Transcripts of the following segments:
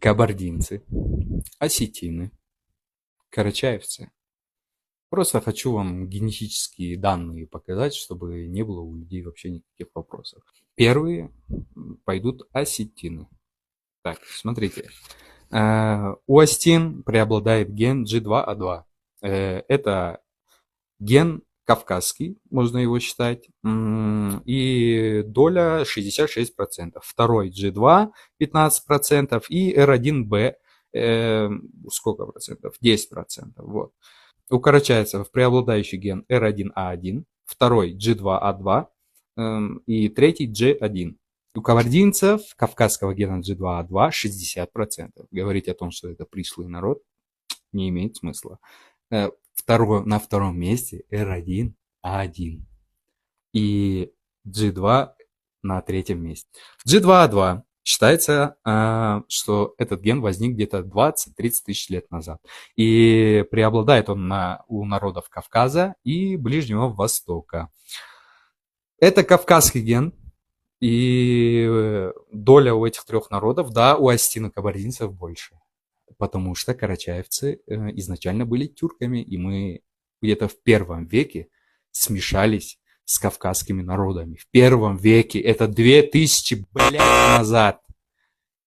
кабардинцы, осетины, карачаевцы. Просто хочу вам генетические данные показать, чтобы не было у людей вообще никаких вопросов. Первые пойдут осетины. Так, смотрите. У осетин преобладает ген G2A2. Это ген кавказский, можно его считать, и доля 66%. Второй G2 15% и R1B сколько процентов? 10%. Вот. У карачаевцев преобладающий ген R1A1, второй G2A2 и третий G1. У кабардинцев кавказского гена G2A2 60%. Говорить о том, что это пришлый народ, не имеет смысла. На втором месте R1A1 и G2 на третьем месте. G2A2 считается, что этот ген возник где-то 20-30 тысяч лет назад. И преобладает он у народов Кавказа и Ближнего Востока. Это кавказский ген. И доля у этих трех народов, да, у осетин и кабардинцев больше. Потому что карачаевцы изначально были тюрками, и мы где-то в первом веке смешались с кавказскими народами. В первом веке, это 2000, назад.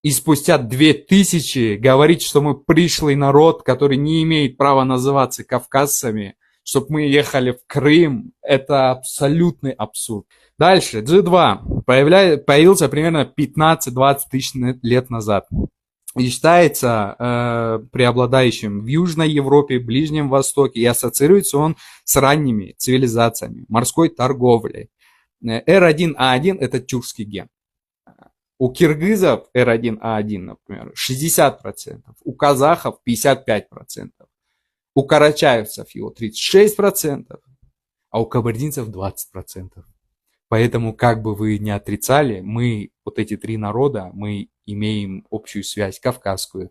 И спустя 2000 говорить, что мы пришлый народ, который не имеет права называться кавказцами, чтобы мы ехали в Крым, это абсолютный абсурд. Дальше, G2 появился примерно 15-20 тысяч лет назад. И считается преобладающим в Южной Европе, Ближнем Востоке. И ассоциируется он с ранними цивилизациями, морской торговлей. R1A1 это тюркский ген. У киргизов R1A1, например, 60%. У казахов 55%. У карачаевцев его 36%. А у кабардинцев 20%. Поэтому, как бы вы ни отрицали, мы, вот эти три народа, мы имеем общую связь кавказскую.